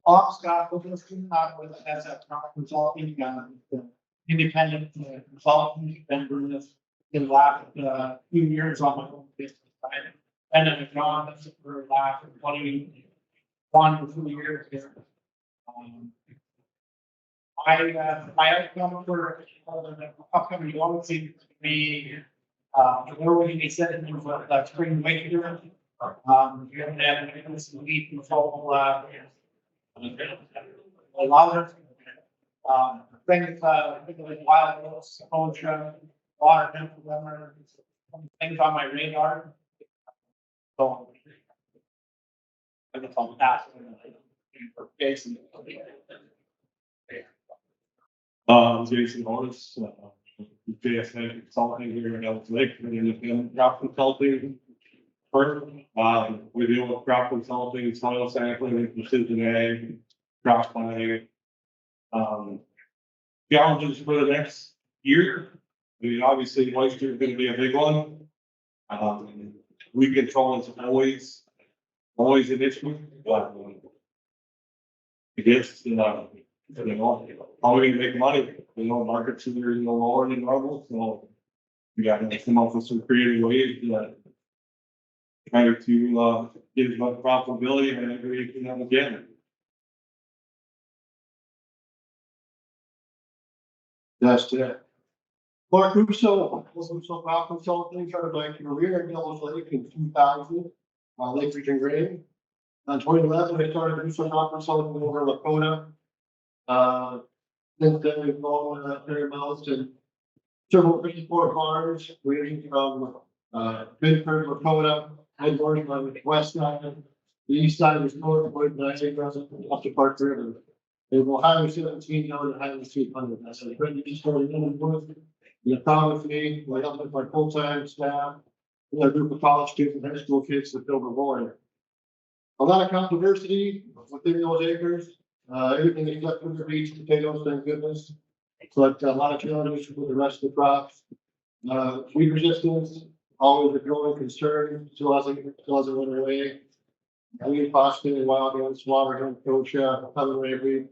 Scott Fuglesten, as a crop consulting, independent consultant, been doing this in the last few years on my own business side. And then agronomist for the last 21 to 2 years here. My outcome for the upcoming lawn season to be, we're going to be setting in for spring winter. We haven't had some weed control, louder, things like wild oats, culture, water temperature, things on my radar. So I guess I'll pass for Jason. Jason Hodous, JSN Consulting here in Ellis Lake, we're independent crop consulting firm. We deal with crop consulting, soil sampling, precision ag, crop planning. Challenges for the next year. I mean, obviously, moisture is going to be a big one. Weed control is always an issue, but I guess how we can make money. Markets are lower than normal, so we got to come up with some creative ways to try to get as much profitability and every can have again. That's it. Mark Huso Crop Consulting started my career in Ellis Lake in 2000, Lake Region Grain. In 2011, I started Huso Crop Consulting over in Lakota. Since then, we've grown Paramount and several 54 farms, ranging from Bedford, Lakota, headquarters on the west side. The east side is Northwood, and I think up to Park River. And we'll Highway 17 down to Highway 300. That's a great story. You come with me, I help with my full-time staff. We have a group of college students and high school kids that fill the void. A lot of controversy within those acres. Everything except for the beets, potatoes, thank goodness. But a lot of challenges with the rest of the crops. Weed resistance, always a growing concern, still hasn't went away. Weed phosphate, wild oats, waterhemp, kochia, common rayweed,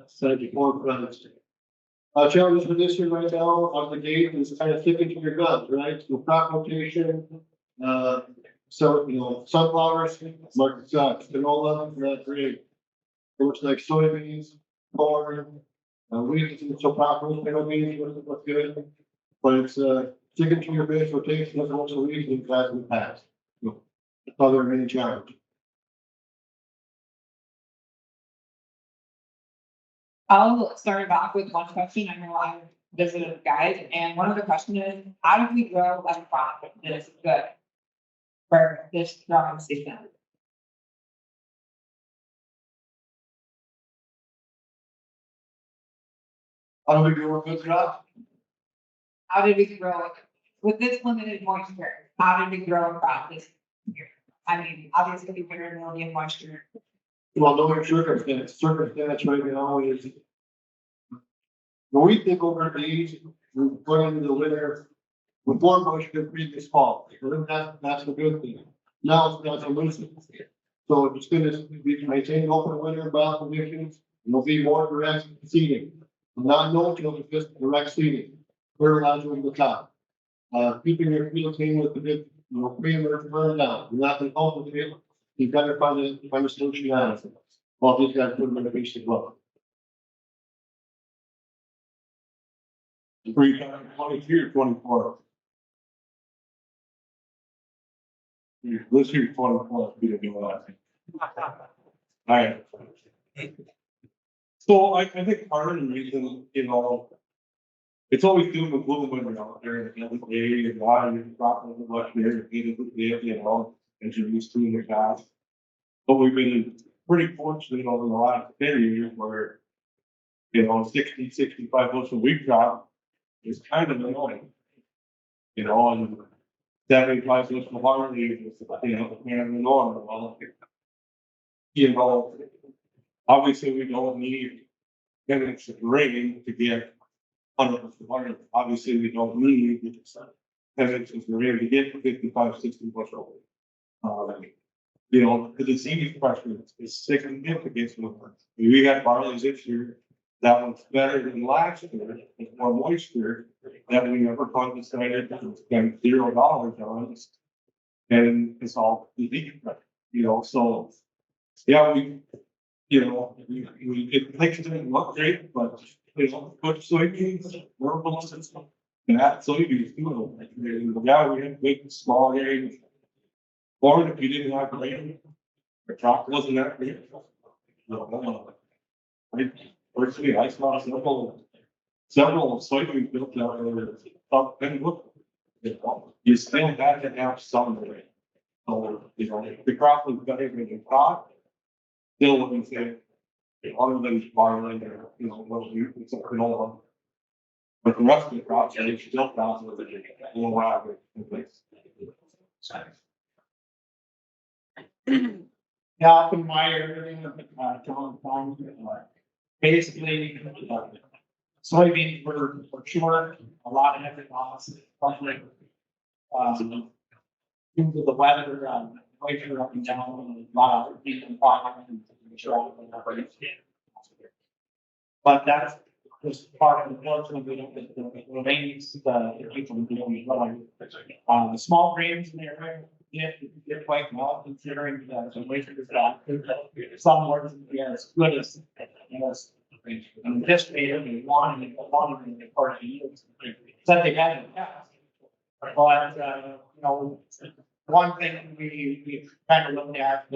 Sandy-Corn products. Challenges for this year right now on the gate is kind of sticking to your guns, right? So crop rotation, so sunflowers, market sucks, canola, not great. It looks like soybeans, corn, wheat, so crop rotation look good, but it's sticking to your base rotation as much as wheat in the past. So that's probably the main challenge. I'll start off with one question. I know I visited a guide, and one of the questions is, how do we grow a crop that is good for this growing season? How do we grow a good crop? How did we grow it with this limited moisture? How did we grow a crop this year? I mean, obviously, we're in a million moisture. Well, no circumstance right now is. When we think over these, we're going into the winter with more moisture than previous fall. So that's a good thing. Now it's a loosen. So it's going to be maintained over the winter about conditions. There'll be more direct seeding. Not no till it's just direct seeding. Fertilizer over the top. Keeping your field clean with the good, pre-emerge burn down. You're not going to complicate it. You've got to find a solution out of it. Well, these guys put them in a piece of glove. 22 or 24. This year's 24. Be the last. All right. So I think part of the reason, it's always doom and gloom when we're out there and every day and why you're dropping the much there and as you're used to in the past. But we've been pretty fortunate over the last 10 years where 60, 65 bushel wheat crop is kind of annoying. And 75 bushel barley is kind of normal. Obviously we don't need 10 inches of rain to get 100% barley. Obviously we don't need 10 inches of rain to get 55, 60 bushel. You know, the seed pressure is significant. We had barley this year that was better than last year, with more moisture that we never decided to spend $0 on. And it's all illegal, you know, so, yeah, we get things didn't look great, but, you know, put soybeans, we're almost, that soybeans, you know, yeah, we had big, small areas. Or if you didn't have rain, the crop wasn't that great. Personally, I saw several soybean fields out there, up and look. You still had to have some rain. So, you know, the crop was better than you thought. Still wouldn't say, other than barley or, you know, little wheat and something on. But the rest of the crops, they still found with a little average in place. Yeah, up in my area, John Farm, basically, soybeans were short, a lot of heavy loss, probably. Due to the weather, moisture up and down, and a lot of people farming and short. But that's just part of the fortune, we don't get the rains, the people doing well. The small grains in the area, get quite well considering the moisture is that. Some words as good as, anticipated, we wanted in the part of the yields that they had in the past. But, you know, one thing we kind of looked at,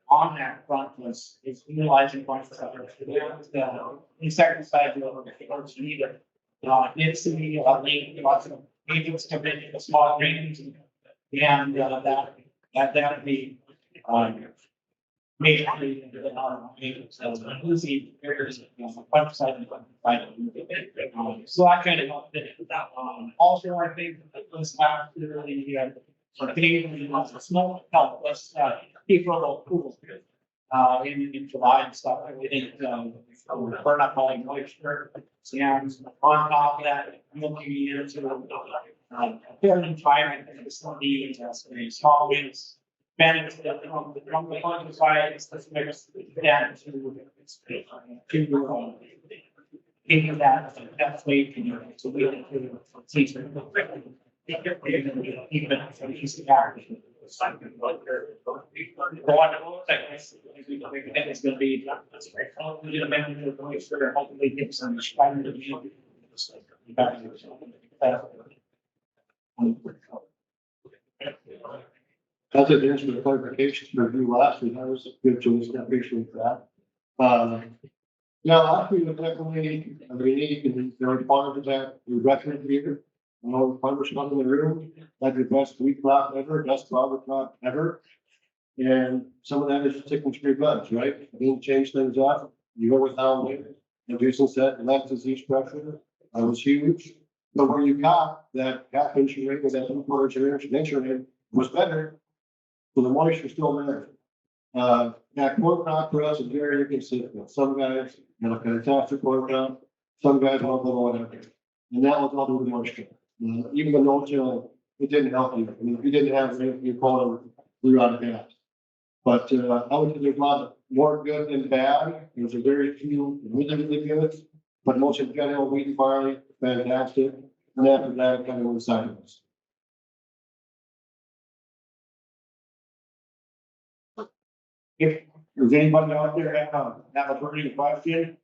on that front is utilizing points of the insecticide over the first needed. It's the lots of agents come in the small grains and that be made easy areas of fungicide and fungicide. So I kind of helped it with that one. Also, I think this last year the snow helped us keep a little cool in July and stuff. We didn't burn up all the moisture. And on top of that, looking into fairly time, it's going to be small winds. Manage from the fungicide, it's the mix down to into that way to lead it to season. Even from east to average. The one it's going to be a manager of moisture, hopefully get some spider to be That's an interesting clarification for you last week. That was a good choice. I appreciate that. Now, last week was definitely unique and very part of that. We record here. You know, farmers come in the room, like the best wheat crop ever, best flour crop ever. And some of that is sticking to your guns, right? You didn't change things up. You go with how and Jason said, less disease pressure was huge. But where you got that half inch rate with that 3/4 inch rate was better. So the moisture still there. That corn crop for us is very inconsistent. Some guys had a fantastic corn crop, some guys went below whatever. And that was all due to moisture. Even the no-till, it didn't help you. I mean, if you didn't have rain, you call it, we were out of gas. But I would say there's a lot more good than bad. There's a very few really good, but most in general, wheat and barley, fantastic. And after that, it kind of went sideways. If there's anybody out there have a burning question.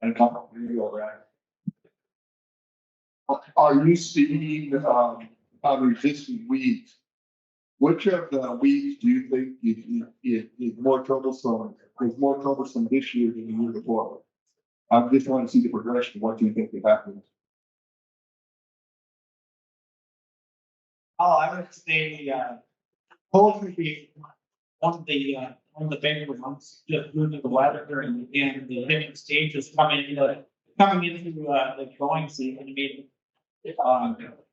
And come you all right. Are you seeing, resistant weeds? Which of the weeds do you think is more troublesome, this year than the year before? I just want to see the progression. What do you think will happen? Oh, I would say, poultry be one of the bigger ones, just due to the weather and the living stages coming into the growing season.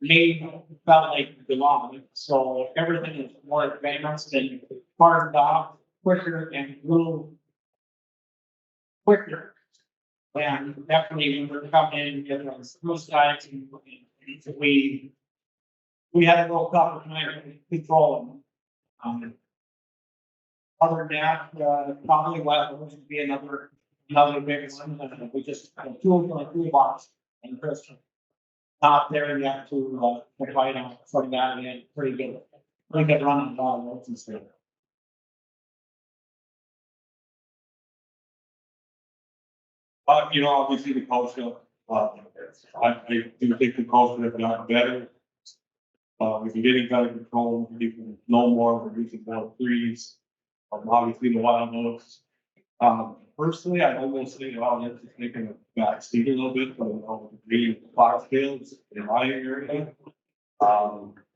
May felt like belong, so everything is more advanced and hardened off quicker and grew quicker. And definitely when we're coming in, get those guys and we we had a little tougher time controlling. Other than that, probably what would be another big one, we just, tools like toolbox and Chris. Not there yet to fight on from that end, pretty good running on roads and stuff. You know, obviously the culture, I do think the culture has gotten better. We can get in better control, we can know more, we're using more trees. Obviously the wild oats. Personally, I almost think about it, just making a back seat a little bit, but the foxtails in my area.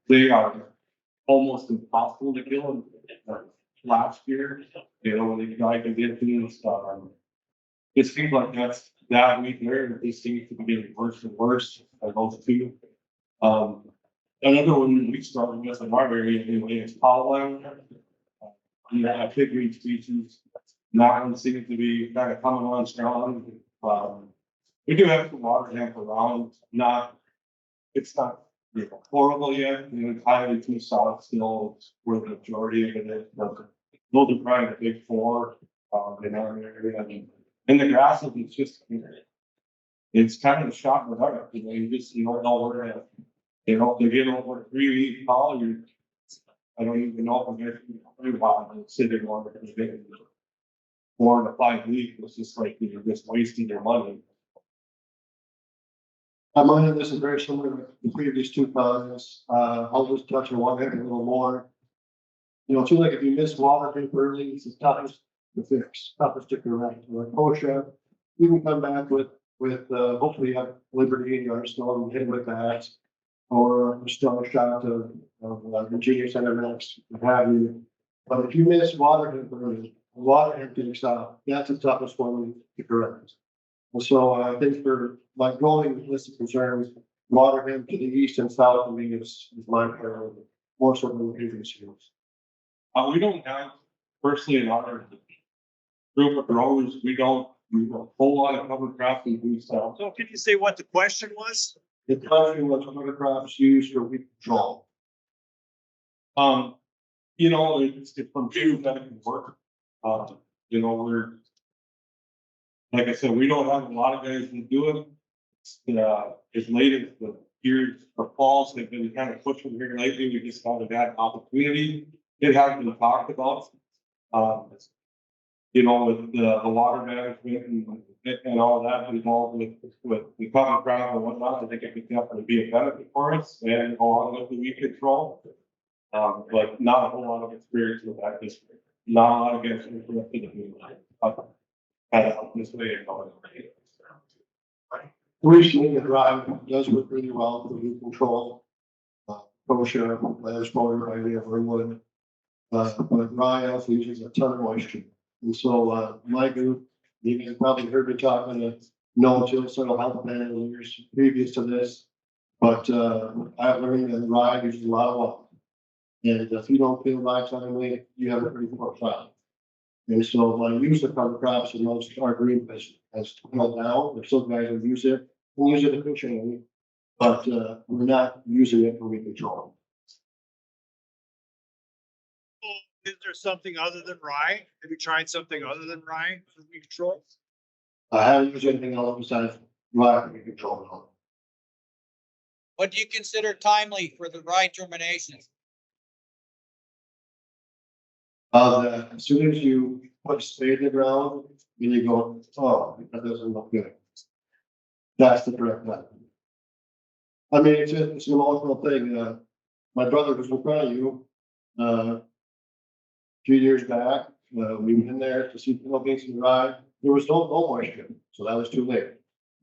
They are almost impossible to kill. Last year, you know, when they tried to get these, it seems like that week there, and it seems to be getting worse and worse by those two. Another one we started with in our area anyway is pollen. Yeah, pigweed species. That one seems to be kind of coming on strong. We do have some water hemp around, it's not horrible yet, you know, highly too solid still, where the majority of it is, but those are probably the big four, in our area. And the grasses, it's just, it's kind of a shock in the dark, you know, you don't know where to, you know, if they get over 3 weeks tall, I don't even know if I'm going to be wild sitting on it. 4 to 5 weeks, it's just like you're just wasting your money. I might have this is very similar to the previous two comments. I'll just touch on one area a little more. You know, it seems like if you miss water vapor early, it's the toughest to fix, toughest to correct. Like OSHA, you can come back with hopefully you have Liberty in your arsenal and hit with that. Or a strong shot of Virginia Center next, what have you. But if you miss water vapor early, water emptying stop, that's the toughest one to correct. And so I think for my growing list of concerns, water hemp to the east and south of me is my priority, more so than the previous years. We don't have, personally, in our group of growers, we don't do a whole lot of cover crops and we sell. So can you say what the question was? The question was cover crops used for weed control. You know, it's from two that can work. You know, like I said, we don't have a lot of guys who do it. As late as the years for falls, they've been kind of pushing here lately. We just haven't had an opportunity. It hasn't been talked about. You know, with the water management and all that involved with the cover crop and whatnot, I think it could definitely be a benefit for us and along with the weed control. But not a whole lot of experience with that district. Not a lot of guys who are this way and all that. Recently, the drive does work really well for weed control. OSHA, last motor, idea of Ringwood. But rye also uses a ton of moisture. And so, my group, you guys probably heard me talking to no-till soil health plan years previous to this. But, I've learned that rye uses a lot of water. And if you don't feel rye timely, you have a pretty poor crop. And so my use of cover crops in most our green has held down. There's some guys who use it efficiently, but, we're not using it for weed control. Is there something other than rye? Have you tried something other than rye for weed control? I haven't used anything else besides rye for weed control. What do you consider timely for the rye germination? As soon as you put spade in the ground, and you go, oh, that doesn't look good. That's the correct time. I mean, it's an emotional thing. My brother was in front of you, a few years back. We went in there to see people getting some rye. There was no moisture, so that was too late.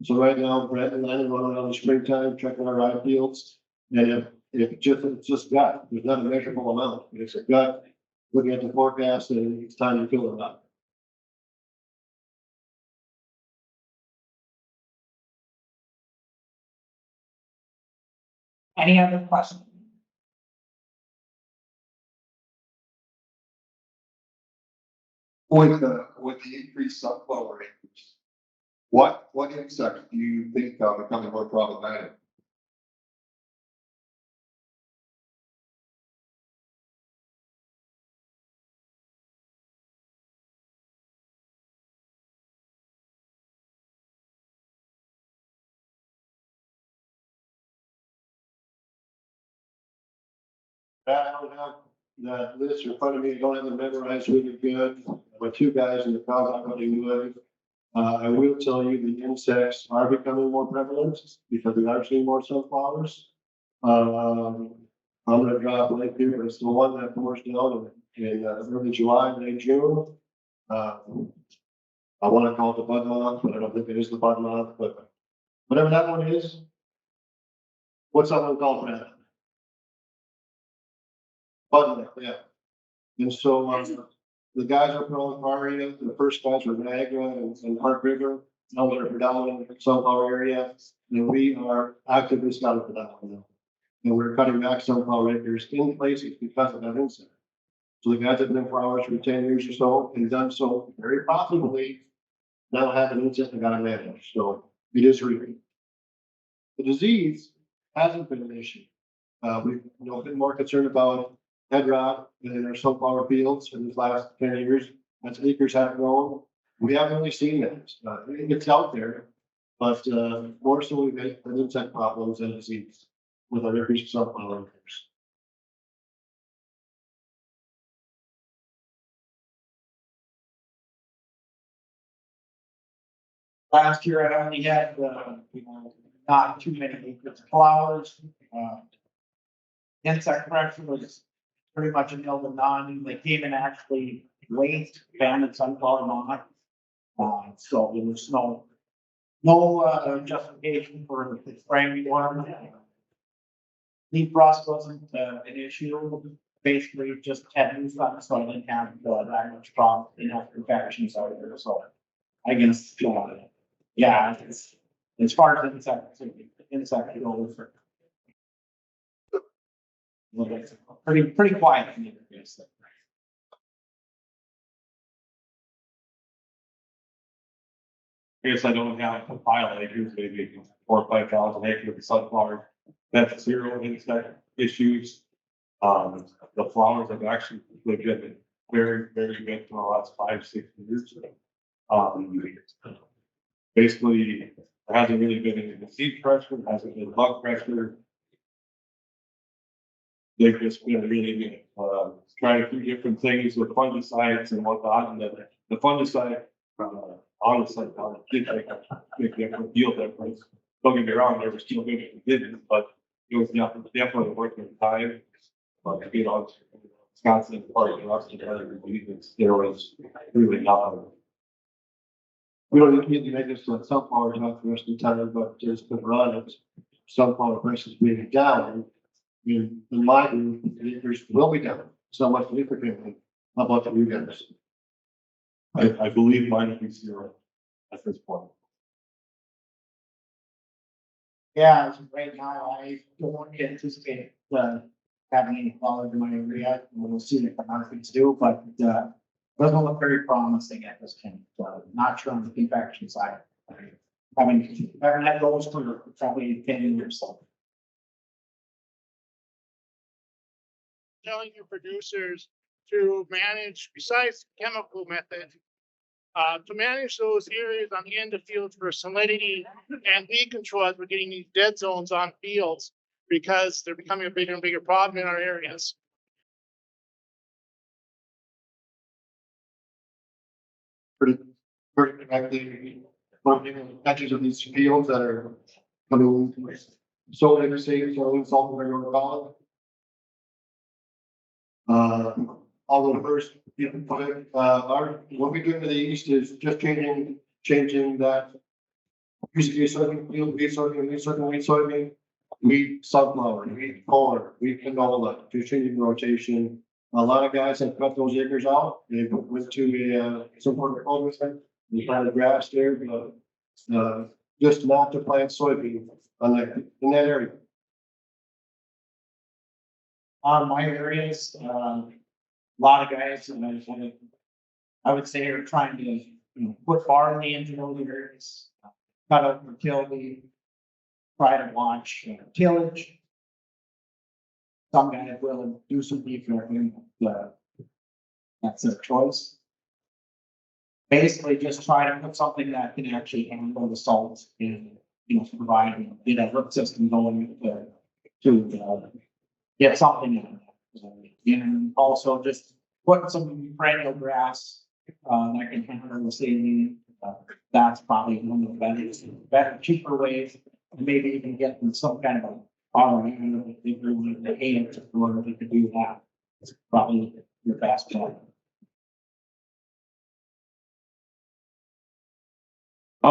So right now, Brett and I are running on the springtime, checking our rye fields. And it's just gut, there's not a measurable amount, it's a gut. Looking at the forecast, and it's time to fill it up. Any other questions? With the increased sunflower acres, what insects do you think are becoming more problematic? I don't have that list in front of me, I don't have it memorized really good, but two guys in the crowd are really good. I will tell you, the insects are becoming more prevalent because we are seeing more sunflowers. I'm gonna drop a link here, it's the one that pours down in early July, late June. I wanna call it the bud month, but I don't think it is the bud month, but whatever that one is. What's that one called, Brad? Bud month, yeah. And so, the guys up in our area, the first guys were Niagara and Park River, now they're predominant in sunflower area. And we are actively scouting for that one now. And we're cutting back sunflower acres in places because of that insect. So the guys have been in flowers for 10 years or so and done so very profitably. Now have an insect that got to manage, so it is real. The disease hasn't been an issue. We've been more concerned about head rot in our sunflower fields in these last 10 years. As acres have grown, we haven't really seen that. It's out there, but more so we've had insect problems and disease with our increased sunflower acres. Last year I only had, not too many acres of flowers. Insect pressure was pretty much a nil to none. They came in actually late, found sunflower moth. So there was no justification for the spraying one. Leaf rust wasn't an issue. Basically just had new sun, so I didn't have that much problem in health infections out there. So I guess, yeah, it's, as far as insect goes, pretty quiet. I guess I don't have a pile of acres, maybe 4,000 or 5,000 acres of sunflower. That's zero insect issues. The flowers have actually been very, very good for the last 5-6 years. Basically, there hasn't really been any disease pressure, there hasn't been bug pressure. They've just been really good, trying a few different things with fungicides and whatnot, and the fungicide, honestly, did make a big difference, yield difference. Don't get me wrong, there was still good if it didn't, but it was definitely worth the time. But, Wisconsin part of us together, steroids really not. We don't need to make this sunflower not the rest of the time, but just put run it. Sunflower prices being down. In my view, the acres will be down so much significantly. How about you guys? I believe mine will be zero at this point. Yeah, as of right now, I don't anticipate having any flowers in my area. We'll see if the markets do, but doesn't look very promising at this point. Not sure on the infection side. Haven't had those for probably 10 years. So. Telling your producers to manage, besides chemical method, to manage those areas on the end of fields for salinity and weed control as we're getting these dead zones on fields because they're becoming a bigger and bigger problem in our areas. Pretty correctly, patches of these fields that are coming so interstate, so salt and river call. I'll go first. What we do to the east is just changing that. Used to be soybean field, wheat soybean, wheat sunflower, wheat corn, wheat canola, just changing rotation. A lot of guys have cut those acres out. They went to some sort of cultivation. They planted grass there, but just not to plant soybean in that area. My areas, a lot of guys, I would say are trying to put barley into those areas, cut out fertility, try to watch tillage. Some guys will do some beef farming, that's their choice. Basically, just try to put something that can actually handle the salt and provide a root system going to get something in. And also just put some perennial grass, that can handle the saline. That's probably one of the better, cheaper ways. Maybe even get them some kind of a, if they really want to hay it, or if they could do that. It's probably your best bet.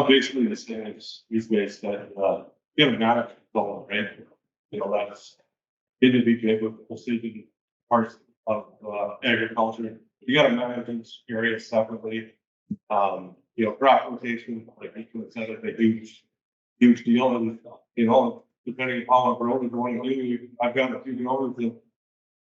Basically the same as these guys that, you know, not going, right? You know, that's in the big with precision parts of, agriculture. You gotta manage these areas separately. You know, crop rotation, like you said, is a huge deal. And, you know, depending upon what road you're going to do, I've got a few growers that,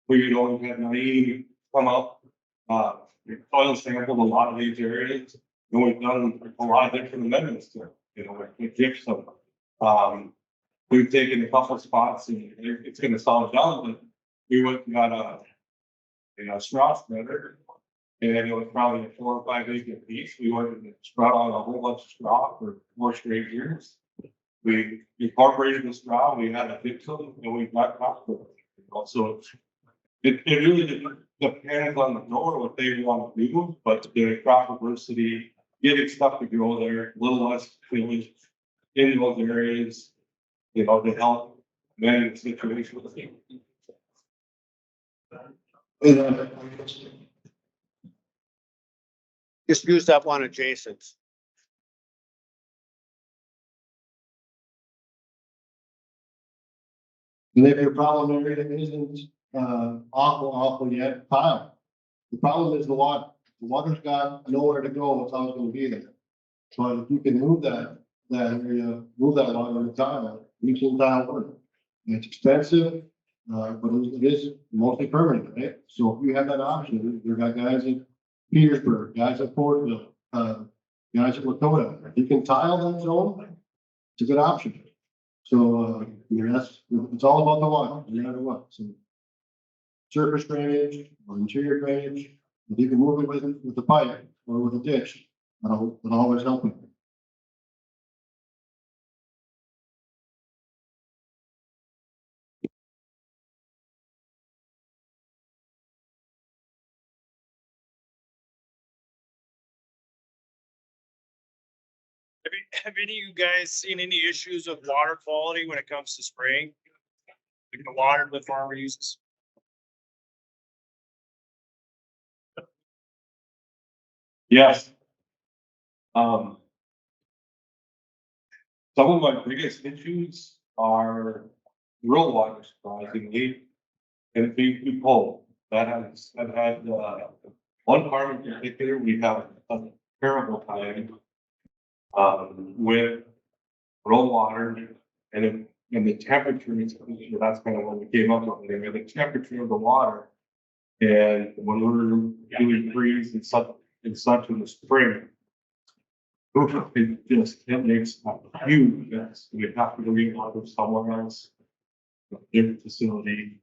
where you know, we've had naive come up, soil sampled a lot of these areas. And we've done a lot of different amendments to, you know, with gypsum. We've taken a couple of spots and it's gonna sound dumb, but we went and got a, you know, straw spreader. And it was probably a 4 or 5 acre piece. We went and spread on a whole bunch of straw for 4 straight years. We incorporated the straw, we had a gypsum, and we got crop. So it really depends on the grower what they want to do, but the crop diversity, getting stuff to grow there, a little less tillage in those areas, you know, to help manage the situation. Just use that one adjacent. And if your problem area isn't, awful yet, fine. The problem is the water. The water's got nowhere to go, it's always gonna be there. But if you can move that area, move that water in tile, you can tile work. It's expensive, but it is mostly permanent, right? So if you have that option, you've got guys in Petersburg, guys at Portville, guys at Lakota, you can tile that zone, it's a good option. So, you know, it's all about the water, no matter what, so. Surface drainage or interior drainage, if you can move it with the pipe or with a ditch, that'll always help you. Have any of you guys seen any issues of water quality when it comes to spraying? Like the water the farmer uses? Yes. Some of my biggest issues are rural water surprisingly. And we pull that had, one farm in particular, we have a terrible time. With rural water and the temperature, that's kind of when we came up with it, the temperature of the water. And when we're doing freeze and such in the spring. It makes a huge mess. We have to go get water somewhere else. A different facility.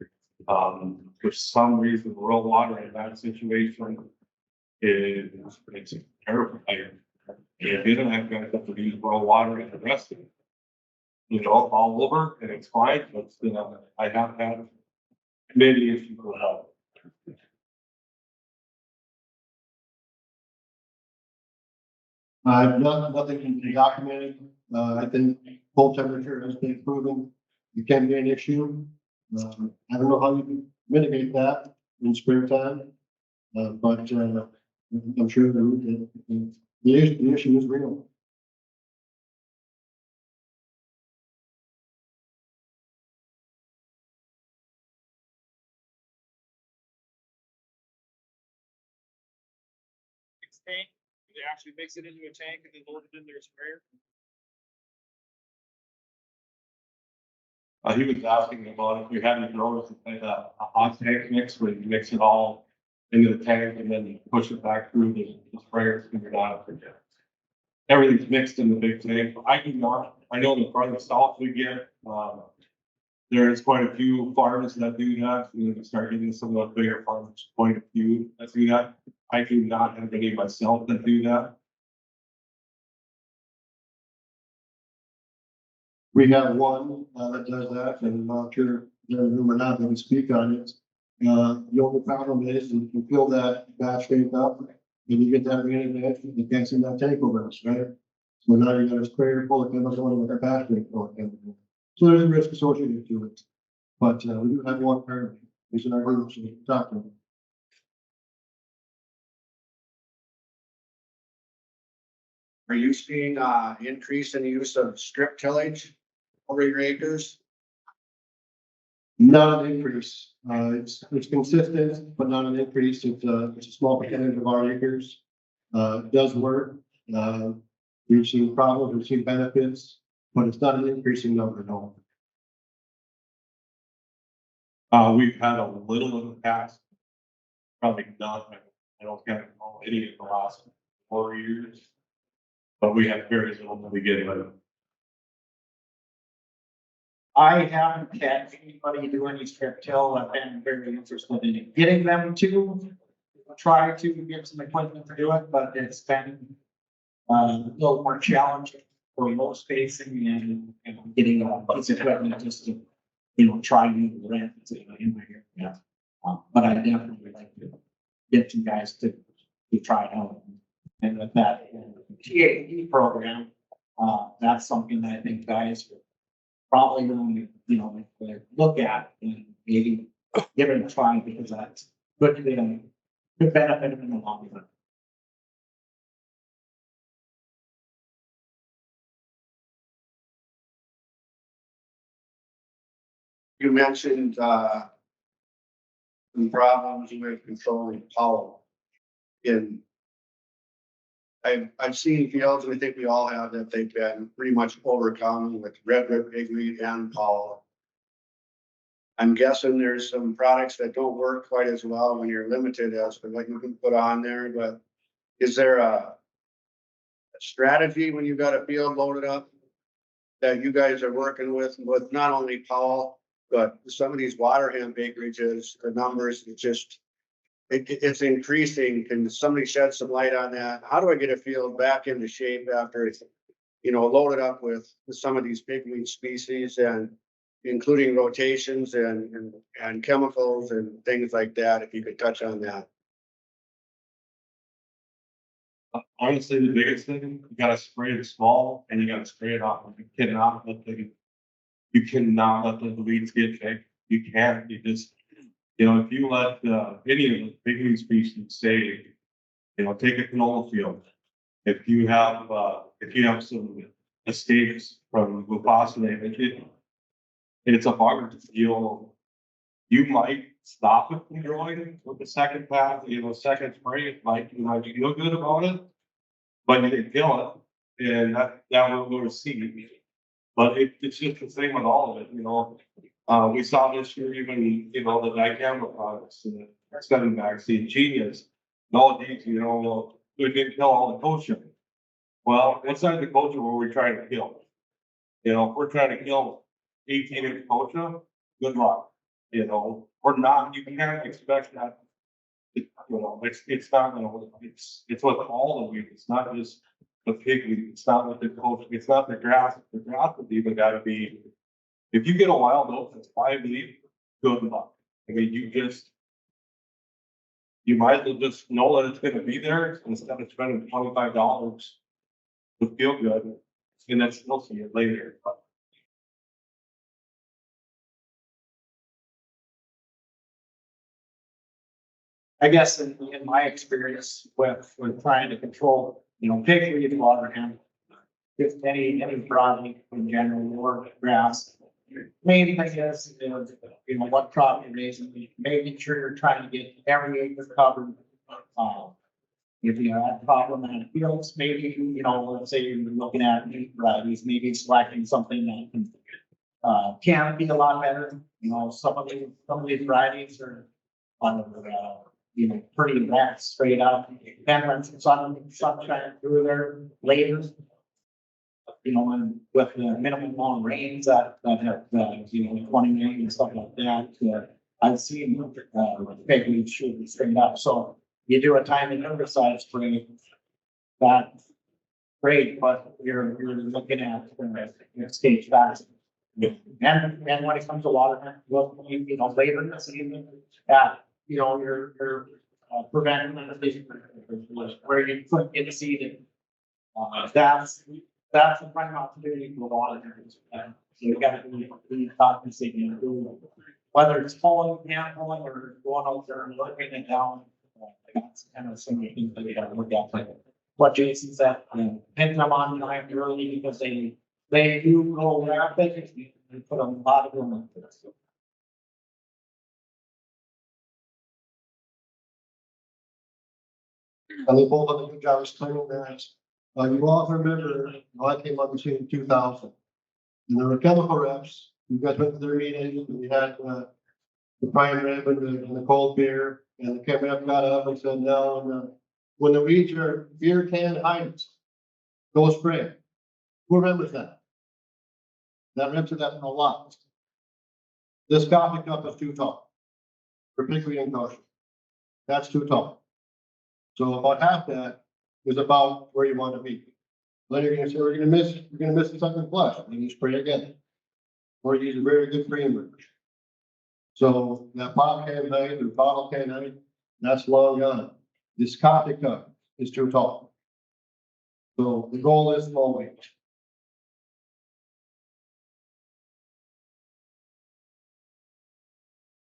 For some reason, rural water in that situation is, it's terrible. If you don't have guys that to use rural water and the rest of it, you know, all over and it's fine, but you know, I have had many issues with that. Nothing can be documented. I think cold temperature has been proven. It can be an issue. I don't know how you can mitigate that in springtime. But I'm sure the issue is real. Tank, they actually mix it into a tank and then load it in their sprayer. He was asking about if we had any growers to play a hot tank mix where you mix it all into the tank and then you push it back through the sprayers and you're not. Everything's mixed in the big tank. I do not. I know in the farther south we get, there's quite a few farms that do that. You know, start getting some of the bigger farms, quite a few that do that. I do not have any myself that do that. We have one that does that, and I'm not sure, room or not, let me speak on it. The only problem is you fill that batch rate up, and you get that remaining batch, you can't see that tank over us, right? So now you got a sprayer full of chemicals with a batch rate full of chemicals. So there's a risk associated to it. But, we do have one currently, it's in our group, so we can talk to them. Are you seeing increase in the use of strip tillage over your acres? Not an increase. It's consistent, but not an increase. It's a small percentage of our acres. It does work. We've seen problems, we've seen benefits, but it's not an increasing number, no. We've had a little in the past. Probably not, I don't get any in the last 4 years. But we have very little to begin with. I haven't had anybody do any strip till. I've been very interested in getting them to try to get some equipment to do it, but it's been a little more challenging for remote spacing and getting a piece of equipment just to, try new rent in my area. Yeah. But I definitely would like to get you guys to try it out. And with that TAE program, that's something that I think guys are probably going to, look at and maybe give it a try because that's good for them, good benefit in the long run. You mentioned some problems with controlling pollen. I've seen fields, and I think we all have, that they've been pretty much overcome with red rib pigweed and pollen. I'm guessing there's some products that don't work quite as well when you're limited as to what you can put on there, but is there a strategy when you've got a field loaded up that you guys are working with not only pollen, but some of these water hemp acreages, the numbers, it's increasing. Can somebody shed some light on that? How do I get a field back into shape after it's, loaded up with some of these pigweed species, and including rotations and chemicals and things like that? If you could touch on that. Honestly, the biggest thing, you gotta spray it small and you gotta spray it off. You cannot let the weeds get big. You can't, if you let any of the pigweed species say, take a canola field. If you have some mistakes from glufosinate, it's a bugger. You might stop it from growing with the second pass, second spray. It might, you feel good about it, but you didn't kill it, and that will go to seed. But it's just the same with all of it, we saw this year, even, the dicamba products, studying vaccine genius. No, these, we didn't kill all the kochia. Well, inside the kochia were we trying to kill? If we're trying to kill 18-inch kochia, good luck. Or not, you can't expect that. It's not gonna work. It's with all of you. It's not just the pigweed. It's not with the kochia. It's not the grass. The grass is even gotta be. If you get a wild oat that's 5 leaf, good luck. I mean, you might as well just know that it's gonna be there instead of spending $25 to feel good, and then still see it later. I guess in my experience with trying to control, pigweed, water hemp, just any broadleaf in general, or grass. Main thing is, what crop you're raising, making sure you're trying to get every acre covered. If you have problematic fields, maybe, let's say you're looking at meat varieties, maybe selecting something that can be a lot better. Some of these varieties are pretty wet straight up. Depends on some sunshine through there later. And with the minimum amount of rains that have, 20 million and stuff like that, I've seen, pigweed shoot straight up. So you do a time and herbicide spray, that's great, but you're looking at, stage vaccine. And when it comes to water, well, you know, later in the season, you know, you're preventing where you couldn't get seeded. That's the prime opportunity for water. So you gotta be cognizant, you know, whether it's pulling, hand pulling, or going out there and looking it down. That's kind of some of the things that we gotta look at. Like what Jason said, pin them on time early because they do go rapid. And put a lot of them into this. And they both done a good job explaining that. You all remember, when I came on the scene in 2000. And there were chemical reps, you guys went to their meetings, and we had, the prime rib and the cold beer, and the chem rep got up and said, no, when the weeds are beer can height, go spray. Who remembers that? That rep said that a lot. This coffee cup is too tall. Particularly in caution. That's too tall. So about half that is about where you want to be. Then you're gonna say, we're gonna miss the second flush, and you spray again. Or use a very good creamer. So that bottle can height or bottle can height, that's long gone. This coffee cup is too tall. So the goal is low weight.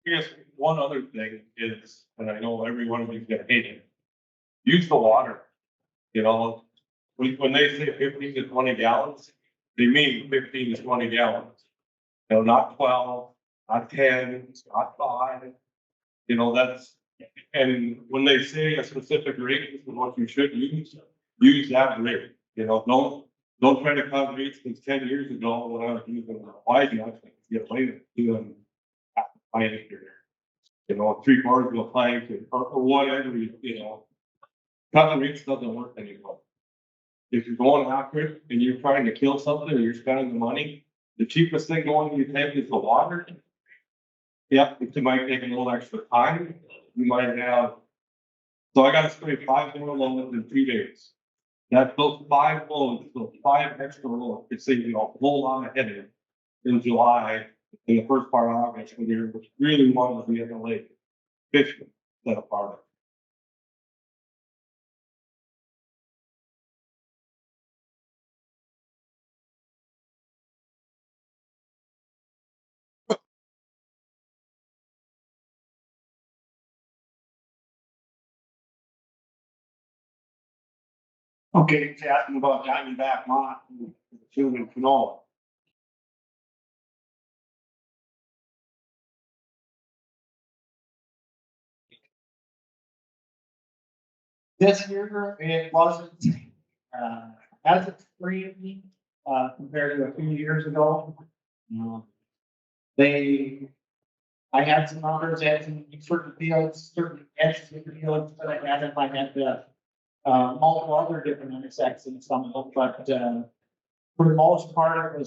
I guess one other thing is, and I know every one of you's gonna hate it, use the water. You know, when they say 15 to 20 gallons, they mean 15 to 20 gallons. You know, not 12, not 10, not 5. You know, that's, and when they say a specific rate is what you should use that rate. You know, don't try to cut rates, because 10 years ago, when I was using wide enough, get later doing planting here. You know, 3/4 of a plank or whatever, you know, cutting rates doesn't work anymore. If you're going after it and you're trying to kill something and you're spending the money, the cheapest thing going to your tank is the water. Yep, it might take a little extra time. You might have, so I gotta spray 5 more loads in 2 days. That those 5 loads, those 5 extra loads, could save you a whole lot of headache in July, in the first part of August, when you're really wanting to be in the lake fishing that part of it. Okay, he's asking about Diamondback Mott, human canola. This year, it wasn't, as extreme, compared to a few years ago. I had some others at some certain fields, certain edges of the fields, but I had in my head, multiple other different intersections, some of them, but, for the most part,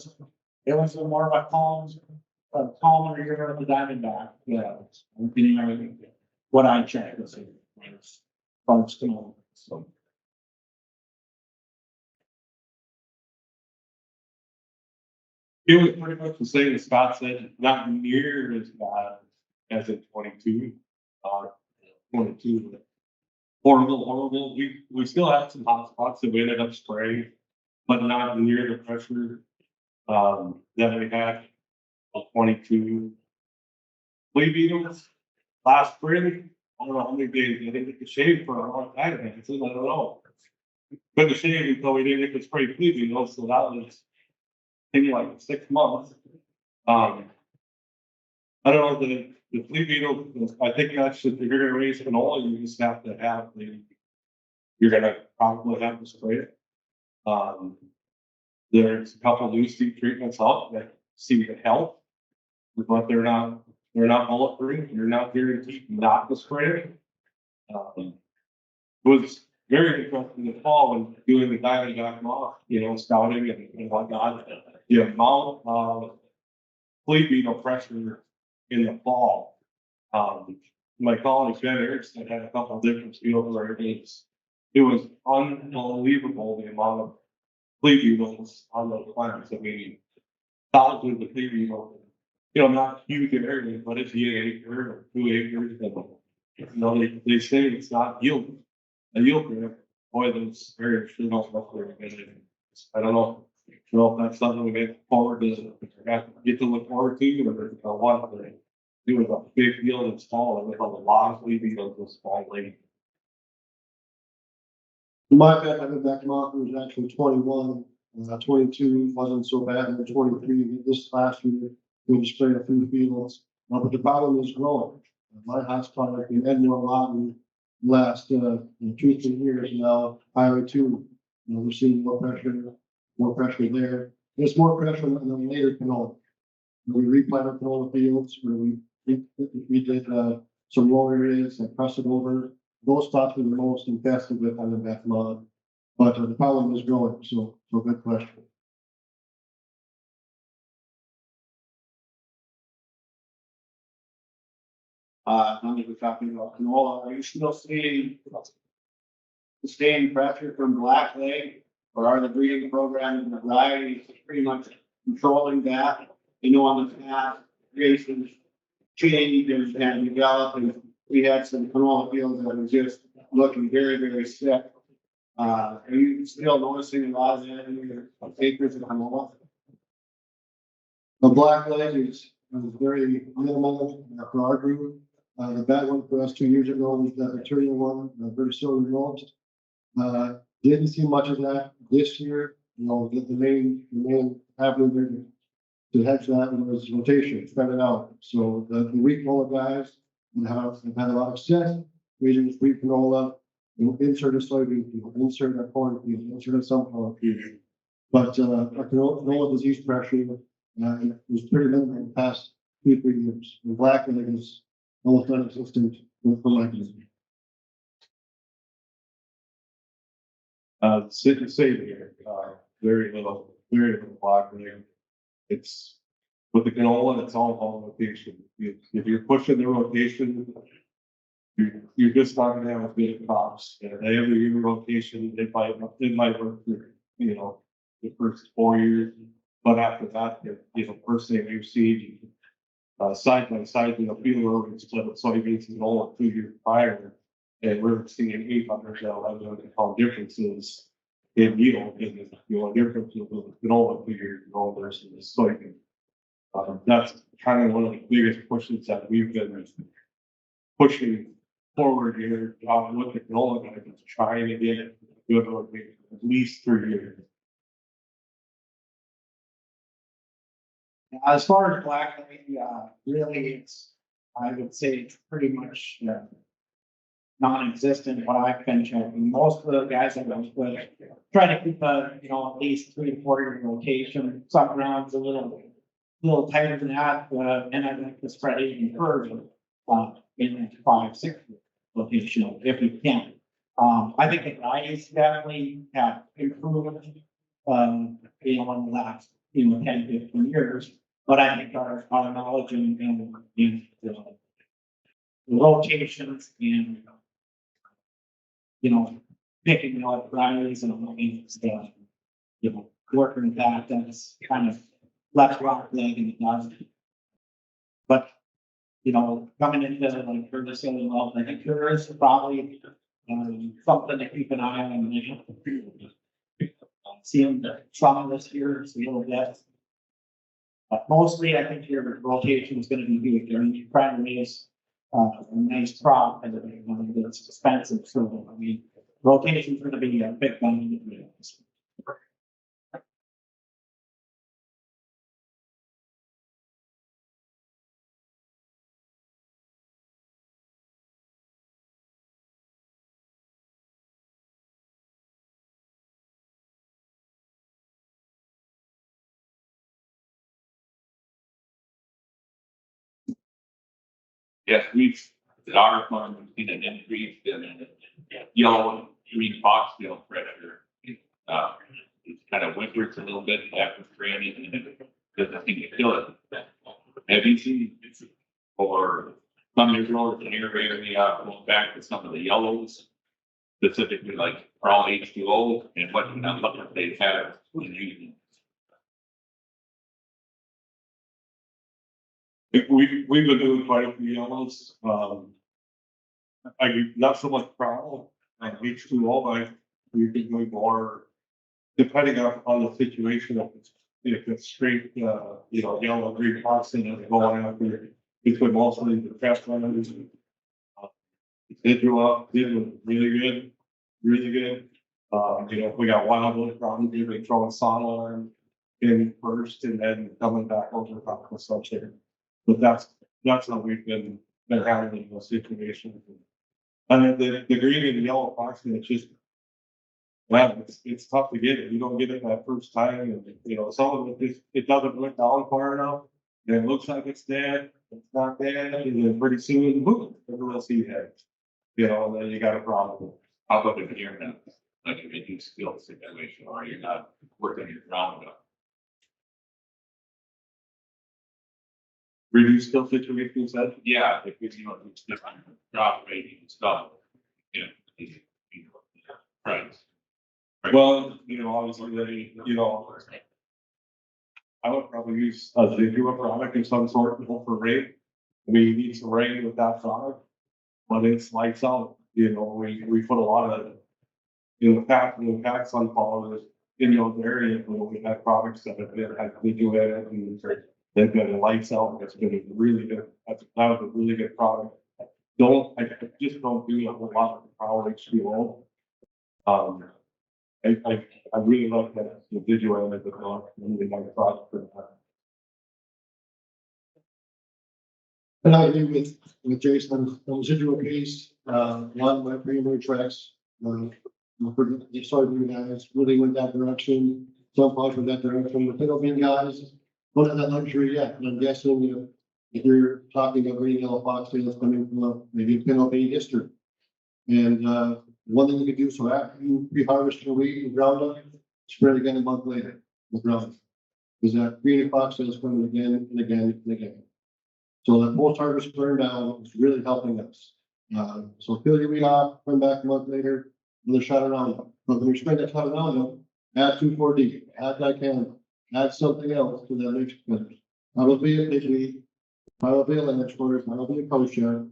it was more of a calmer year of the Diamondback, yeah. I'm getting everything, what I checked, was folks, so. It was pretty much the same as Scott said, not near as bad as in 22. 22. Horrible. We still have some hot spots that we ended up spraying, but not near the pressure that we had of 22. Flea beetles last spring, I don't know how many days they didn't get the shade for a long time. I don't know. But the shade until we didn't get the spray flea beetles, so that was maybe like 6 months. I don't know, the flea beetle, I think that's just, if you're gonna raise canola, you just have to have you're gonna probably have to spray it. There's a couple of new seed treatments out that seem to help, but they're not bulletproof, you're not guaranteed not to spray it. It was very interesting in the fall when doing the Diamondback moth, you know, scouting and whatnot. The amount of flea beetle pressure in the fall. My colleague Ben Erickson had a couple of different fields where it was unbelievable the amount of flea beetles on those plants. I mean, thousands of people, not huge area, but it's an acre or 2 acres. They say it's not a yield there. Boy, those areas sure don't look very good. I don't know. If that's something we get forward to, get to look forward to, or what they do with a big field and small, and with a lot of leaving of the small lane. My bad, I think that month was actually 21, 22 wasn't so bad, and 23, this last year, we just sprayed a few fields. But the problem is growing. My hotspot, like in Edmore Lottery, last, 2-3 years now, Highway 2, we're seeing more pressure there. There's more pressure on the later canola. We replanted canola fields, where we did, some low areas and pressed it over. Those spots were the most infested with on the back lawn, but the problem is growing, so good question. Now that we're talking about canola, are you still seeing sustained pressure from black leg? Or are the breeding programs and the varieties pretty much controlling that? On the path, races change and develop, and we had some canola fields that were just looking very, very sick. Are you still noticing a lot of that in your acres of canola? The black leg is very minimal for our group. The bad one for us 2 years ago was the material one, very silver most. Didn't see much of that this year. The main avenue to hedge that was rotation, spread it out. So the wheat canola guys have had a lot of success. We just wheat canola, insert a soybean field, insert a corn field, insert a sunflower field. But our canola disease pressure was pretty minimal in the past 2-3 years. The black leg is almost non-existent for my disease. Same here, very little black leg. It's with the canola, it's all on rotation. If you're pushing the rotation, you're just not gonna have as good crops. And every year rotation, it might work for, the first 4 years. But after that, first thing you see, side by side, field where we split soybeans and canola 2 years prior. And we're seeing 800 to 1100 pound differences in yield, differences with canola 2 years ago versus soybean. That's kind of one of the biggest pushes that we've been pushing forward here, with the canola guys, is trying to get it good at least 3 years. As far as black, really, I would say it's pretty much non-existent what I've been checking. Most of the guys I've been with try to keep at least 3 to 4 year rotation. Some rounds a little tighter than that, and I'd like to spread it even further in 5-6 rotation if we can. I think the guys definitely have improved, in the last 10-15 years. But I think our knowledge and the rotations and picking out varieties and stuff, working with that's kind of left rock leg in the dust. But coming into like Ferguson and well, I think there is probably something to keep an eye on. Seeing the trauma this year is a little bit. But mostly, I think your rotation is going to be big. You're trying to raise a nice crop, and it's expensive. So, rotation is going to be a big one. Yes, our farm, we've seen an increase in yellow and green foxtail pressure. It's kind of whimpers a little bit after training, because I think you feel it. Have you seen, or some of your growers in your area, going back to some of the yellows, specifically like all H2O, and what kind of they have when using? We've been doing quite a few yellows, not so much prowl, H2O, but we've been doing more, depending on the situation, if it's straight, yellow, green fox and it's going after, it's been mostly the pest runners. Did really good, really good. If we got wildwood problems, we be throwing sawn alarm in first and then coming back over the top of something. But that's how we've been handling those situations. And then the green and the yellow fox, it's just, well, it's tough to get it. You don't get it that first time, and some of it doesn't look down far enough. And it looks like it's dead, it's not dead, and then pretty soon, boom, everyone see head. And then you got a problem. How about if you're not, like a reduced skill situation, or you're not working your ground up? Reduce skill situation, said? Yeah, if it's, it's different drop rating and stuff. Right. Well, obviously, I would probably use a Zidua product of some sort for rain. I mean, you need some rain with that product, but it's lights out. We put a lot of, in the past sunflowers in those areas where we had products that have been, had Zidua and they've been lights out. It's been really good. That was a really good product. I just don't do a whole lot of power H2O. I really love that the visual and the really nice product for that. And I agree with Jason, on residual piece, one of my primary tracks, the soybean guys really went that direction, some parts went that direction, the fiddle bean guys don't have that luxury yet, and I'm guessing, if you're talking about green yellow foxtails coming from maybe a fiddle bean history. And, one thing you could do, so after you pre-harvest your wheat and ground up, spread again a month later with ground. Because that green and foxtail is coming again and again and again. So that post-harvest burn down is really helping us. So peel your wheat off, come back a month later, another shot around. But when you spread that shot around, add 2,4-D, add dicamba, add something else to that mix. Probably a pigweed, probably a lamb quarter, probably a kosher.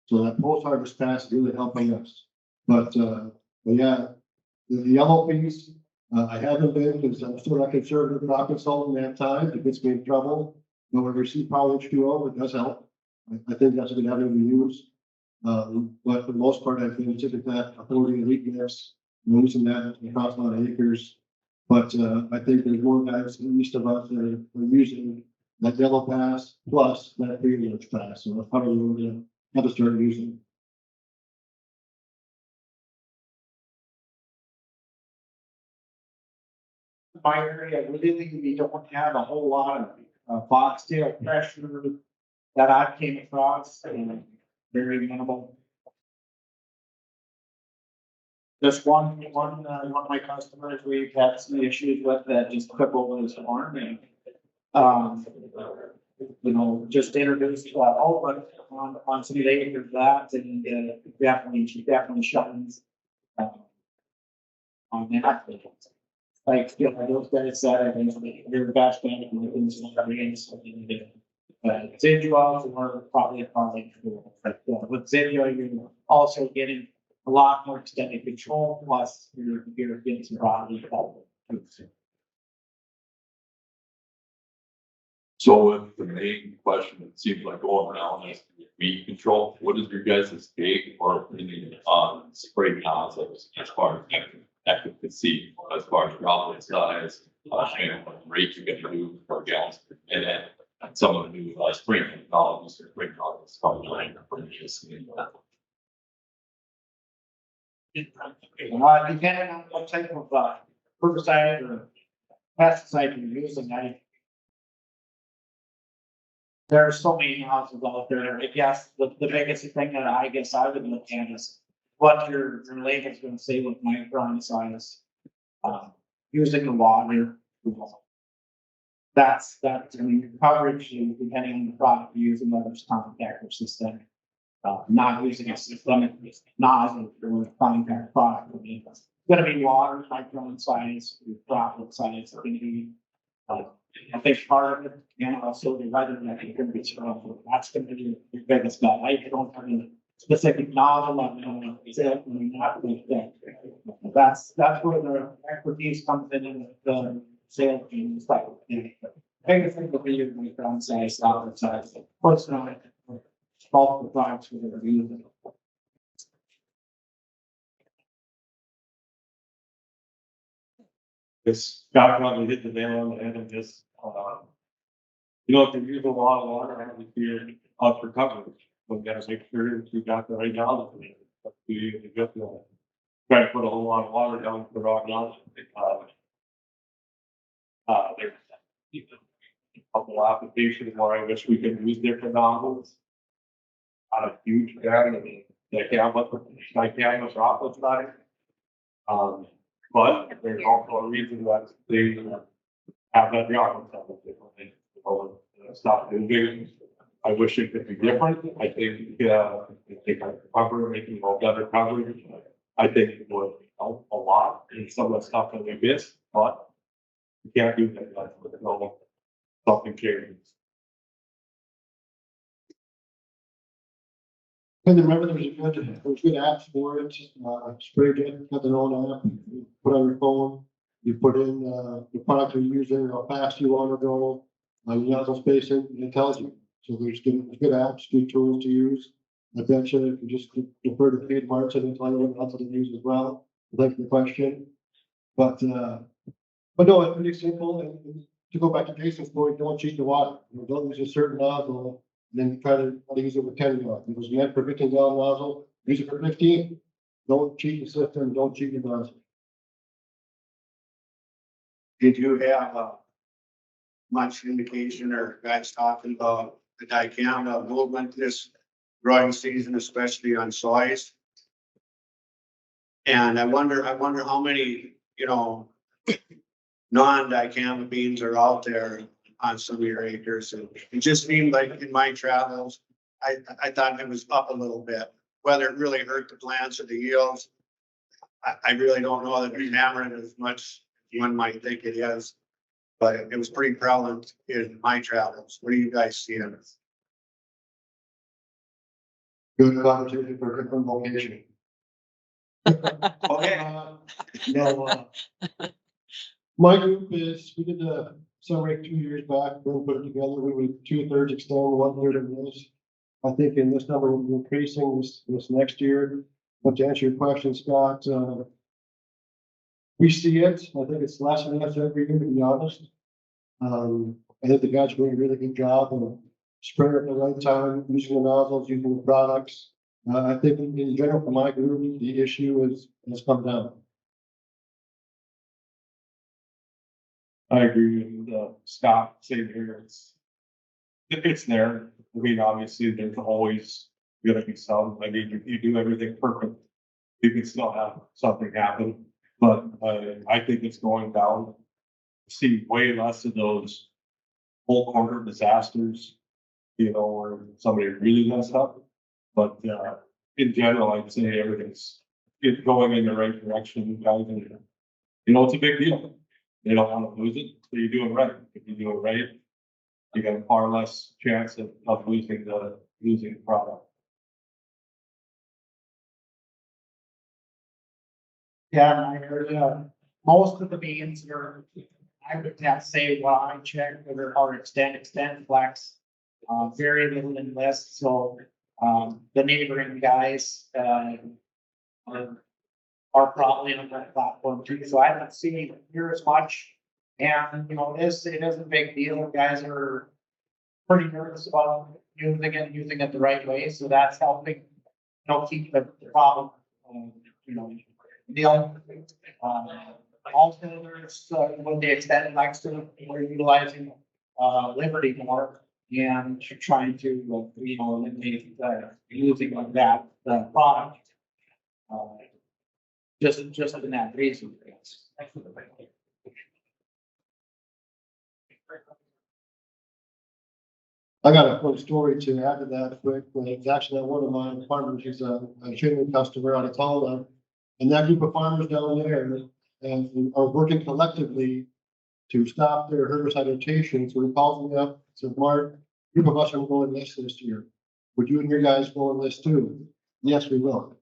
So that post-harvest pass is really helping us. But yeah, the yellow piece, I haven't been, because I'm still not conservative crop consultant at times, it gets me in trouble. When we see power H2O, it does help. I think that's a good avenue to use. But for the most part, I think typically that authority and weakness, using that across a lot of acres. But I think there's more guys east of us that are using that yellow pass plus that green pass. So that's probably what we're gonna have to start using. My area, really, we don't have a whole lot of foxtail pressure that I came across, and very minimal. Just one of my customers, we've had some issues with that just crippled his farm and, just introduced, over on some acres of that, and definitely shines on that. Like, those guys said, I think they're best band in some areas. Zidua were probably cool. But with Zidua, you're also getting a lot more extended control, plus you're getting some broadly developed. So with the main question, it seems like going around is weed control. What is your guys' take or opinion on spray nozzles as far as efficacy, as far as droplet size, and what rate you're gonna do per gallon, and then some of the new spray technologies or spray nozzles coming around for this. Depending on what type of herbicide or pesticide you're using, there are so many nozzles out there. I guess the biggest thing that I would look at is what your label is going to say with micron size. Using the water. That's, coverage, depending on the product you're using, whether it's contact or systemic. Not using a systemic nozzle or contact product. It's going to be water, micron size, droplet size, it's going to be I think part of it, and also the weather, I think, gonna be strong, that's gonna be the biggest bet. I don't have any specific novel on, except not with that. That's where the expertise comes in the sales team and stuff. Biggest thing will be when we come size, stock size, personal, bulk of products for the review. This Scott probably hit the nail on the head of this, you know, if you use a lot of water, I have to fear up for coverage. We gotta make sure we got the right knowledge. We got to try to put a whole lot of water down for rock knowledge. There's a couple applications where I wish we could use different nozzles. Not a huge fan of the camera droplet size. But there's also a reason that they have that droplet size differently. Stop moving. I wish it could be different. I think cover, making more better coverage. I think it would help a lot in some of the stuff that we missed, but you can't do that with no something changes. And remember, there's good apps for it, spray jet, have their own app, you put on your phone, you put in, the product you're using, how fast you want to go, nozzle spacing, and it tells you. So there's good apps, good tools to use. I bet you if you just defer to Kate Martin and tell you what else to use as well, like the question. But no, it's pretty simple, and to go back to Jason's point, don't cheat the water, don't use a certain nozzle. Then try to use it with 10 gallons. It was meant for 15-gallon nozzle, use it for 15. Don't cheat the system, don't cheat your nozzle. Did you have much indication or guys talking about the dicamba movement this growing season, especially on soys? And I wonder how many, non-dicamba beans are out there on some of your acres. And it just seemed like in my travels, I thought it was up a little bit. Whether it really hurt the plants or the yields, I really don't know that we hammered it as much as one might think it is. But it was pretty prevalent in my travels. What do you guys see in it? Good conversation for a different location. Okay. No, my group is, we did a summary 2 years back, we'll put it together, we were 2/3 extend, 1/3 of this. I think in this number will be increasing this next year. But to answer your question, Scott, we see it, I think it's less and less every year, to be honest. I think the guys are doing a really good job of spraying at the right time, using the nozzles, using the products. I think in general, for my group, the issue has come down. I agree with Scott saying here, it's there. I mean, obviously, there's always gonna be some. I mean, if you do everything perfect, you can still have something happen. But I think it's going down. See way less of those whole corner disasters, where somebody really messed up. But in general, I'd say everything's going in the right direction, guys. And, it's a big deal. They don't want to lose it, so you do it right. If you do it right, you got a far less chance of losing the product. Yeah, I heard, most of the beans are, I would have to say, what I checked, are extend flex. Very little in list, so, the neighboring guys, are probably on that platform too, so I don't see here as much. And, it is a big deal, guys are pretty nervous about using it the right way, so that's helping, keep the problem, deal. Also, there's, when they extend next to them, we're utilizing, Liberty more and trying to, eliminate, using of that, product. Just in that reason. I got a quick story to add to that quick. It's actually one of my farmers, he's a chain customer out of Tala. And that group of farmers down there and are working collectively to stop their herbicide rotation. So he calls me up, says, Mark, group of us are going this year. Would you and your guys go on this too? Yes, we will.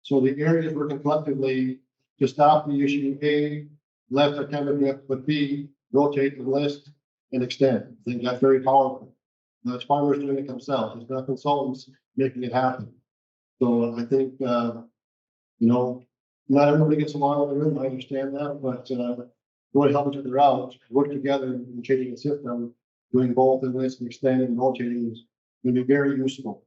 So the areas working collectively to stop the issue, A, left our kind of drift, but B, rotate the list and extend. I think that's very powerful. That's farmers doing it themselves. It's not consultants making it happen. So I think, not everybody gets along in the room. I understand that, but going to help each other out, work together and changing the system, doing both in this and extending and rotating is going to be very useful.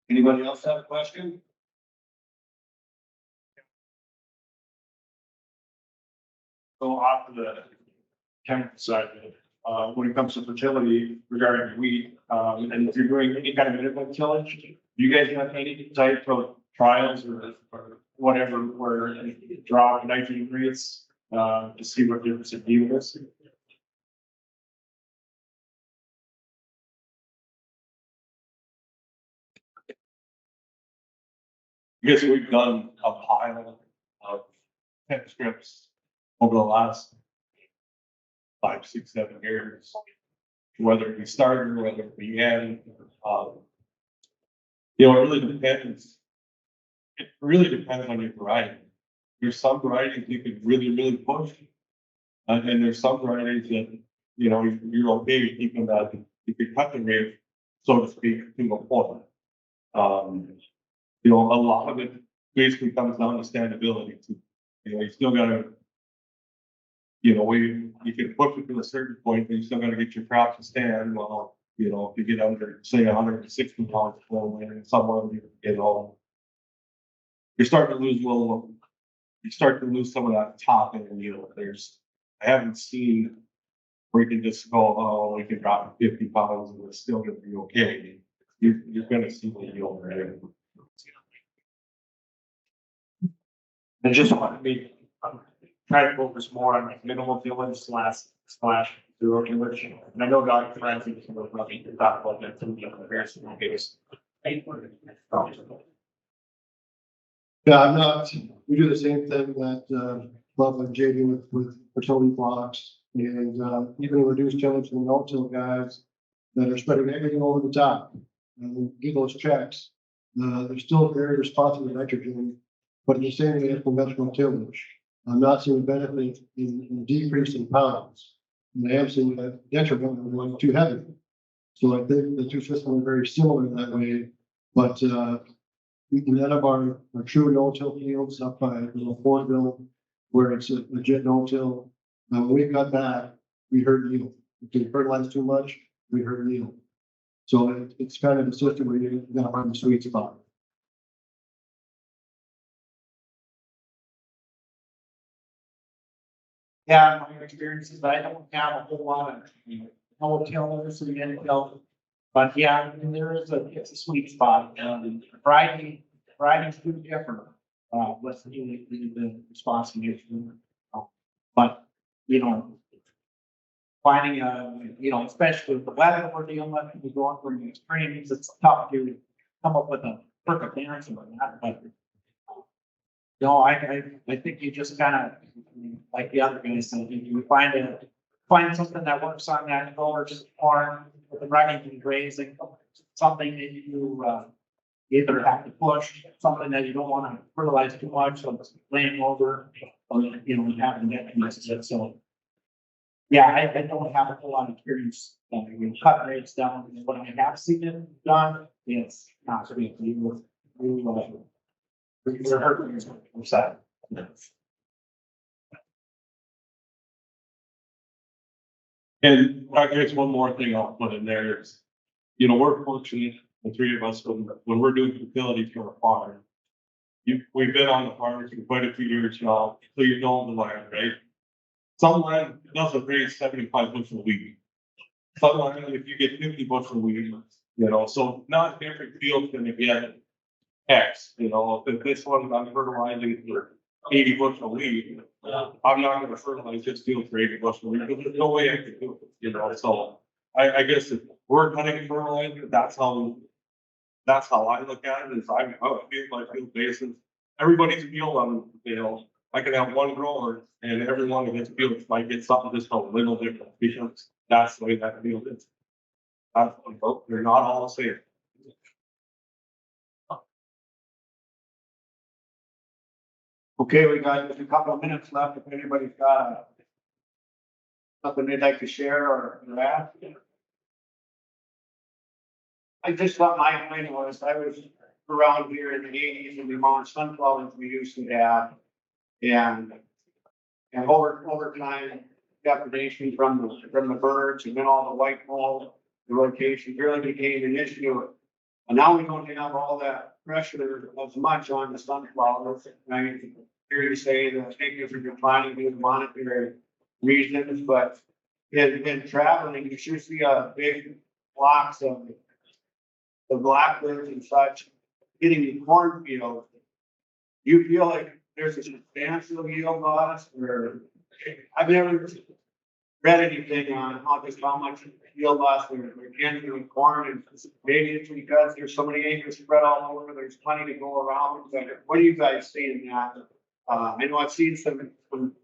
Anybody else have a question? Go off of the chemical side of it, when it comes to fertility regarding wheat, and if you're doing any kind of minimal tillage, do you guys have any type of trials or whatever, where you draw nitrogen rates, to see what difference it yields? I guess we've done a pile of test strips over the last 5, 6, 7 years. Whether it be starter, whether it be end, it really depends. It really depends on your variety. There's some varieties you can really, really push. And there's some varieties that, you're okay with keeping that, you could cut the rate, so to speak, to a point. A lot of it basically comes down to standability too. You still gotta, you can push it to a certain point, but you still gotta get your crops to stand. Well, if you get under, say, 160 pounds of flow and someone, you're starting to lose some of that top end yield. I haven't seen where you can just go, oh, we can drop 50 pounds and it's still gonna be okay. You're gonna see the yield, right? And just want to be, try to focus more on like minimal tillage slash zero tillage. And I know Dr. Francis will probably talk about that in the various case. Yeah, we do the same thing that, Bob and JD with fertility blocks and, even reduced tillage and no-till guys that are spreading everything over the top. And do those checks. They're still very responsive to nitrogen, but the same way as conventional tillage. I'm not seeing benefit in decrease in pounds. And I am seeing a detriment of going too heavy. So I think the two systems are very similar in that way, but, none of our true no-till fields up by Fordville, where it's a legit no-till. When we got back, we heard yield. If we fertilize too much, we heard yield. So it's kind of a system where you gotta find the sweet spot. Yeah, my experience is I don't have a whole lot of, no-tillers and any-till. But yeah, I mean, it's a sweet spot, varieties do differ, with the responsiveness. But, finding especially with the weather we're dealing with, we're going through the extremes, it's tough to come up with a perfect answer on that, but. I think you just kind of, like the other guys said, you find something that works on that gorgeous farm with the running and grazing, something that you either have to push, something that you don't want to fertilize too much, so it's laying over, or having that message. So, yeah, I don't have a whole lot of experience. Cut rates down. What I have seen it done, it's not sweet. You're hurting yourself. And I guess one more thing I'll put in there is, we're fortunate, the three of us, when we're doing fertility for a farm. We've been on the farm for quite a few years now, so you know the land, right? Some land doesn't raise 75 bushel a week. Some land, if you get 50 bushel a week, so not every field's gonna get X, if this one I'm fertilizing for 80 bushel a week, I'm not gonna fertilize this field for 80 bushel a week, because there's no way I can do it, so I guess if we're cutting fertilizer, that's how That's how I look at it, is I feel my field basis. Everybody's field on, I can have one grower and every one of his fields might get something just a little different because that's the way that field is. They're not all the same. Okay, we got just a couple of minutes left. If anybody's got something they'd like to share or ask. I just thought my opinion was, I was around here in the eighties and the amount of sunflowers we used to have. And over time, depredation from the birds and then all the white mold, the rotation really became an issue. And now we don't have all that pressure as much on the sunflowers. I hear you say that takers are declining due to monetary reasons, but in traveling, you should see a big flocks of the blackbirds and such hitting the cornfield. You feel like there's a substantial yield loss, or I've never read anything on how much yield loss we're getting in corn, and maybe it's because there's so many acres spread all over, there's plenty to go around. But what do you guys see in that? I know I've seen some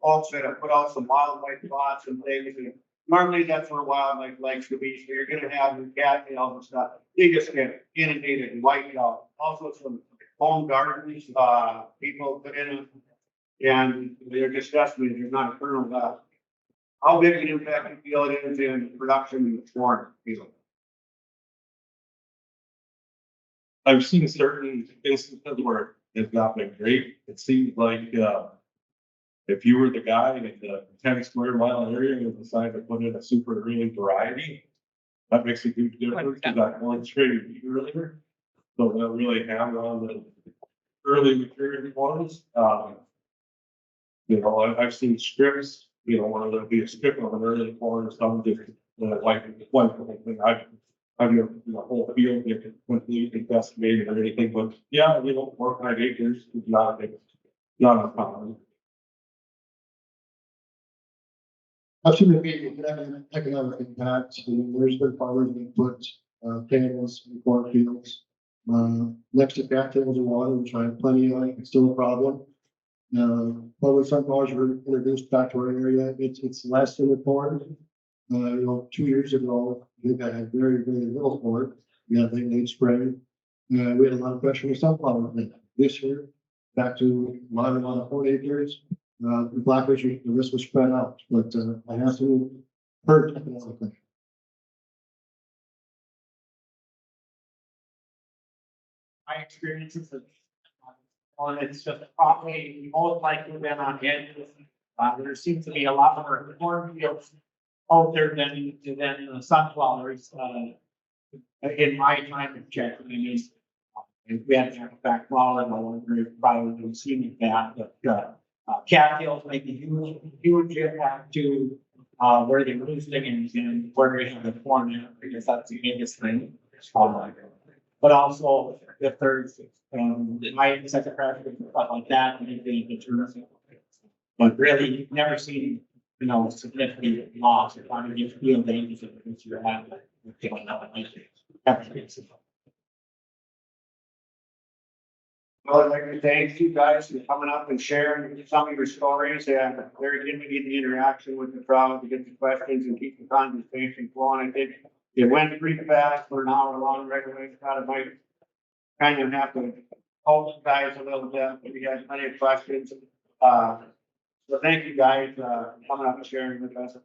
folks that have put out some wildlife plots and things, and normally that's where wildlife likes to be, so you're gonna have your cattails and stuff. They just get inundated and wiped out. Also some home gardens, people put in, and they're just estimated, there's not a kernel left. How big an impact you feel it is in production of corn field? I've seen certain instances where it's not been great. It seems like, if you were the guy in the 10 square mile area and decided to put in a super green variety, that makes a huge difference because that one's traded earlier. So they'll really hammer on the early maturity ones. I've seen strips, where there'll be a strip of an early corn or something, like the whole thing. I've never, the whole field get completely decimated or anything, but yeah, 4 or 5 acres is not a problem. I've seen the big economic impact. There's been farmers that put panels in cornfields next to cattails and water, which I have plenty of. It's still a problem. When sunflowers were introduced back to our area, it's less than the corn. 2 years ago, I think I had very, very little corn. Yeah, they late spring. We had a lot of pressure on sunflowers. This year, back to a lot of 4 acres. The blackberries, the risk was spread out, but I have to hurt economically. My experiences of, it's just probably most likely been on edges. There seems to be a lot more cornfields out there than the sunflowers, in my time of checking. We had to back flower, and I wonder if probably we've seen that, but cattails make a huge impact to where they're roosting and where they have the corn in, because that's the biggest thing. But also if there's high insect pressure and stuff like that, anything in terms of, but really you've never seen significant loss or kind of just field damage that you're having. Well, I'd like to thank you guys for coming up and sharing some of your stories, and very good to get the interaction with the crowd to get the questions and keep the conversation flowing. I think it went pretty fast for an hour long right away. Thought it might kind of have to hold you guys a little bit, but we had plenty of questions. So thank you guys for coming up and sharing with us.